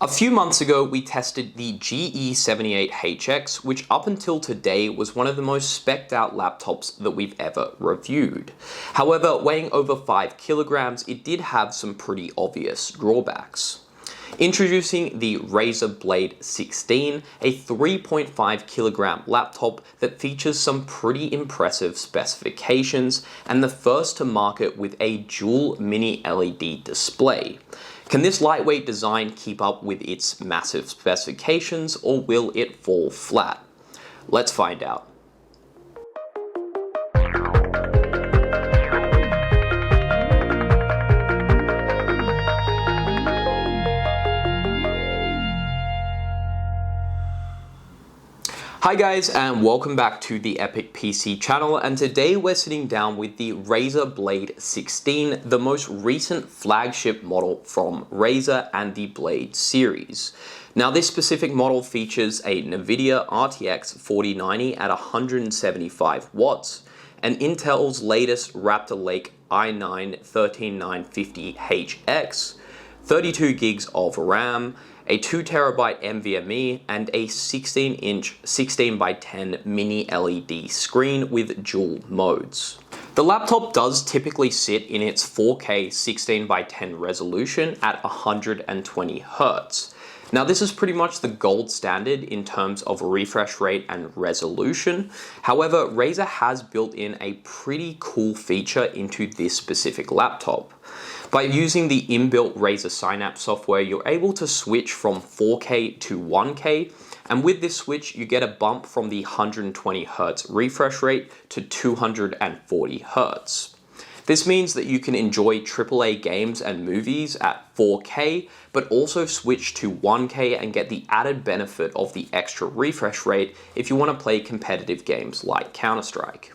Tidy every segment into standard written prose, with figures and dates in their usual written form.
A few months ago, we tested the GE78HX, which up until today was one of the most specced out laptops that we've ever reviewed. However, weighing over 5 kilograms, it did have some pretty obvious drawbacks. Introducing the Razer Blade 16, a 3.5 kilogram laptop that features some pretty impressive specifications and the first to market with a dual mini LED display. Can this lightweight design keep up with its massive specifications, or will it fall flat? Let's find out. Hi guys, and welcome back to the Epic PC channel, and today we're sitting down with the Razer Blade 16, the most recent flagship model from Razer and the Blade series. Now this specific model features a NVIDIA RTX 4090 at 175 watts, and Intel's latest Raptor Lake i9-13950HX, 32 gigs of RAM, a 2TB NVMe, and a 16-inch 16x10 mini LED screen with dual modes. The laptop does typically sit in its 4K 16x10 resolution at 120 Hz. Now this is pretty much the gold standard in terms of refresh rate and resolution. However, Razer has built in a pretty cool feature into this specific laptop. By using the inbuilt Razer Synapse software, you're able to switch from 4K to 1K, and with this switch, you get a bump from the 120 Hz refresh rate to 240 Hz. This means that you can enjoy AAA games and movies at 4K, but also switch to 1K and get the added benefit of the extra refresh rate if you want to play competitive games like Counter-Strike.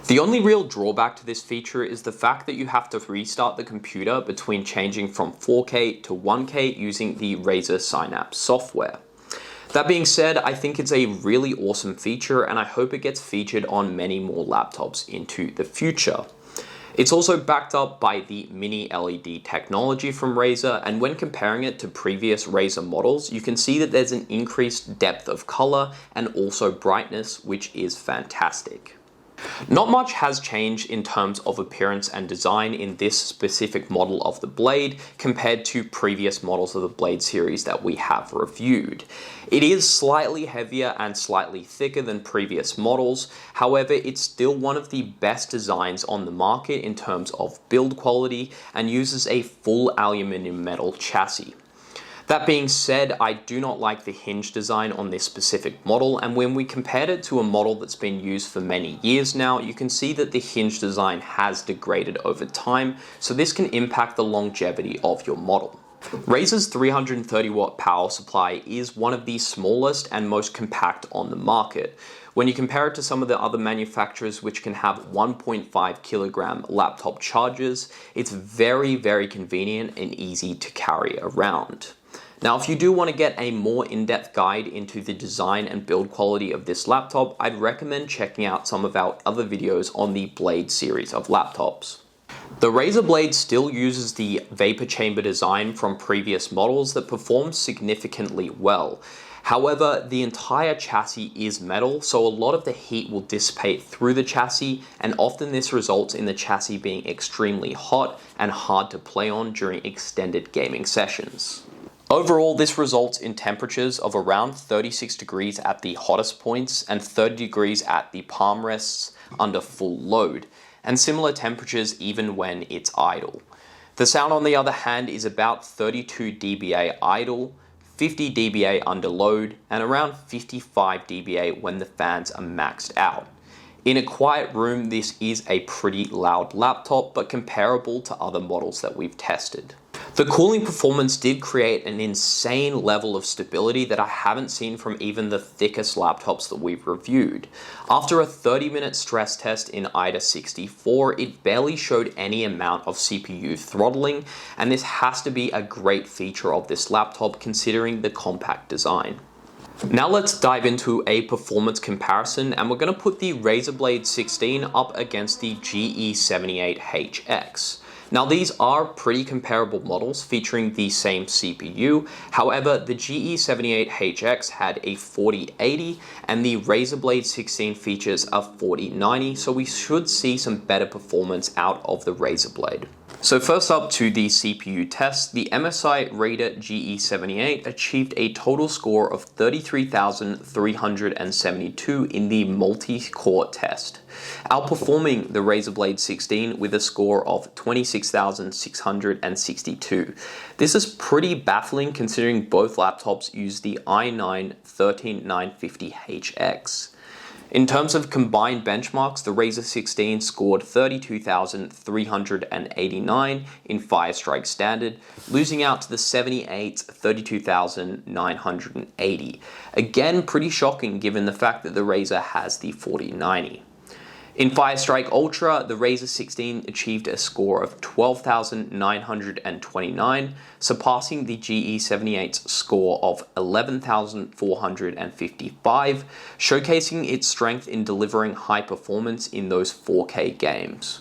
The only real drawback to this feature is the fact that you have to restart the computer between changing from 4K to 1K using the Razer Synapse software. That being said, I think it's a really awesome feature, and I hope it gets featured on many more laptops into the future. It's also backed up by the mini LED technology from Razer, and when comparing it to previous Razer models, you can see that there's an increased depth of color and also brightness, which is fantastic. Not much has changed in terms of appearance and design in this specific model of the Blade compared to previous models of the Blade series that we have reviewed. It is slightly heavier and slightly thicker than previous models, however it's still one of the best designs on the market in terms of build quality and uses a full aluminum metal chassis. That being said, I do not like the hinge design on this specific model, and when we compared it to a model that's been used for many years now, you can see that the hinge design has degraded over time, so this can impact the longevity of your model. Razer's 330 watt power supply is one of the smallest and most compact on the market. When you compare it to some of the other manufacturers which can have 1.5 kilogram laptop chargers, it's very convenient and easy to carry around. Now, if you do want to get a more in-depth guide into the design and build quality of this laptop, I'd recommend checking out some of our other videos on the Blade series of laptops. The Razer Blade still uses the vapor chamber design from previous models that performs significantly well. However, the entire chassis is metal, so a lot of the heat will dissipate through the chassis, and often this results in the chassis being extremely hot and hard to play on during extended gaming sessions. Overall, this results in temperatures of around 36 degrees at the hottest points and 30 degrees at the palm rests under full load, and similar temperatures even when it's idle. The sound, on the other hand, is about 32 dBA idle, 50 dBA under load, and around 55 dBA when the fans are maxed out. In a quiet room, this is a pretty loud laptop, but comparable to other models that we've tested. The cooling performance did create an insane level of stability that I haven't seen from even the thickest laptops that we've reviewed. After a 30-minute stress test in IDA 64, it barely showed any amount of CPU throttling, and this has to be a great feature of this laptop considering the compact design. Now let's dive into a performance comparison, and we're going to put the Razer Blade 16 up against the GE78HX. Now these are pretty comparable models featuring the same CPU, however the GE78HX had a 4080 and the Razer Blade 16 features a 4090, so we should see some better performance out of the Razer Blade. So first up to the CPU test, the MSI Raider GE78 achieved a total score of 33,372 in the multi-core test, outperforming the Razer Blade 16 with a score of 26,662. This is pretty baffling considering both laptops use the i9-13950HX. In terms of combined benchmarks, the Razer 16 scored 32,389 in Firestrike Standard, losing out to the 78's 32,980. Again, pretty shocking given the fact that the Razer has the 4090. In Firestrike Ultra, the Razer 16 achieved a score of 12,929, surpassing the GE78's score of 11,455, showcasing its strength in delivering high performance in those 4K games.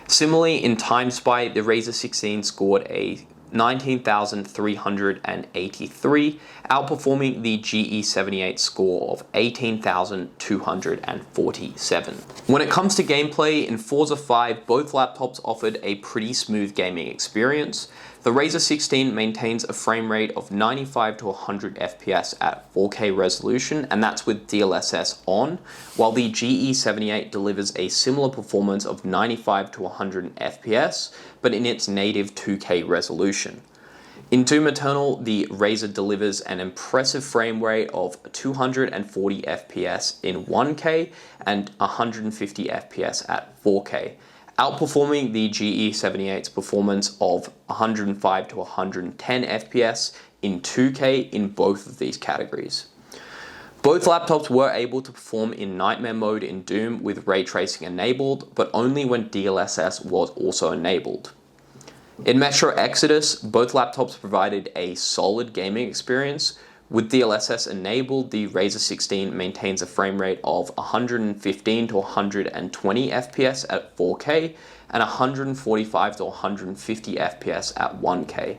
Similarly, in Time Spy, the Razer 16 scored a 19,383, outperforming the GE78 score of 18,247. When it comes to gameplay, in Forza 5, both laptops offered a pretty smooth gaming experience. The Razer 16 maintains a frame rate of 95 to 100 FPS at 4K resolution, and that's with DLSS on, while the GE78 delivers a similar performance of 95 to 100 FPS, but in its native 2K resolution. In Doom Eternal, the Razer delivers an impressive frame rate of 240 FPS in 1K and 150 FPS at 4K, outperforming the GE78's performance of 105 to 110 FPS in 2K in both of these categories. Both laptops were able to perform in Nightmare mode in Doom with ray tracing enabled, but only when DLSS was also enabled. In Metro Exodus, both laptops provided a solid gaming experience. With DLSS enabled, the Razer 16 maintains a frame rate of 115 to 120 FPS at 4K and 145 to 150 FPS at 1K.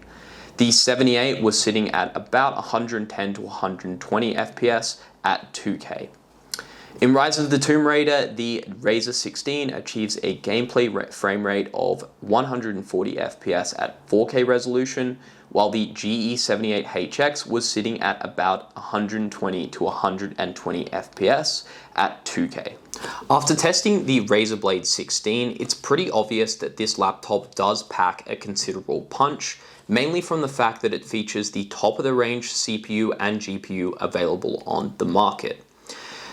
The 78 was sitting at about 110 to 120 FPS at 2K. In Rise of the Tomb Raider, the Razer 16 achieves a gameplay frame rate of 140 FPS at 4K resolution, while the GE78HX was sitting at about 120 to 120 FPS at 2K. After testing the Razer Blade 16, it's pretty obvious that this laptop does pack a considerable punch, mainly from the fact that it features the top-of-the-range CPU and GPU available on the market.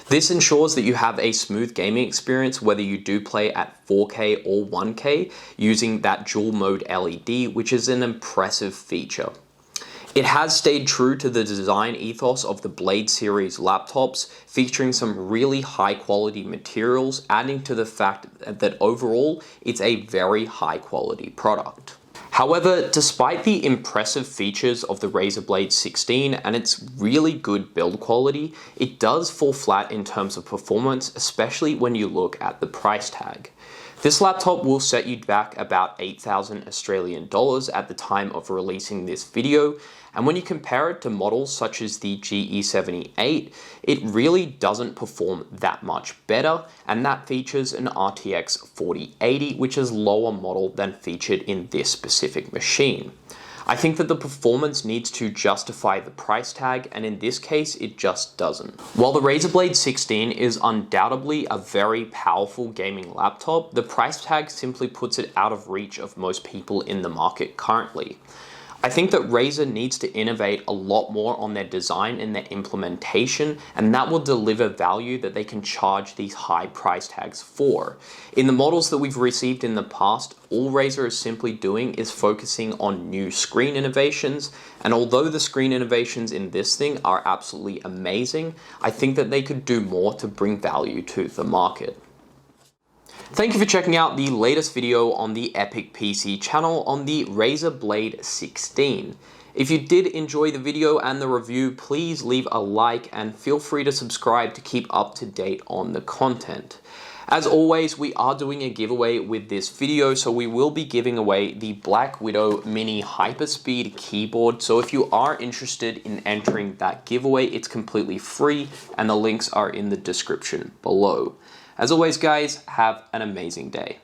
This ensures that you have a smooth gaming experience whether you do play at 4K or 1K using that dual mode LED, which is an impressive feature. It has stayed true to the design ethos of the Blade series laptops, featuring some really high quality materials, adding to the fact that overall it's a very high quality product. However, despite the impressive features of the Razer Blade 16 and its really good build quality, it does fall flat in terms of performance, especially when you look at the price tag. This laptop will set you back about 8,000 Australian dollars at the time of releasing this video, and when you compare it to models such as the GE78, it really doesn't perform that much better, and that features an RTX 4080, which is lower model than featured in this specific machine. I think that the performance needs to justify the price tag, and in this case, it just doesn't. While the Razer Blade 16 is undoubtedly a very powerful gaming laptop, the price tag simply puts it out of reach of most people in the market currently. I think that Razer needs to innovate a lot more on their design and their implementation, and that will deliver value that they can charge these high price tags for. In the models that we've received in the past, all Razer is simply doing is focusing on new screen innovations, and although the screen innovations in this thing are absolutely amazing, I think that they could do more to bring value to the market. Thank you for checking out the latest video on the Epic PC channel on the Razer Blade 16. If you did enjoy the video and the review, please leave a like and feel free to subscribe to keep up to date on the content. As always, we are doing a giveaway with this video, so we will be giving away the Black Widow Mini Hyperspeed keyboard. So if you are interested in entering that giveaway, it's completely free and the links are in the description below. As always, guys, have an amazing day.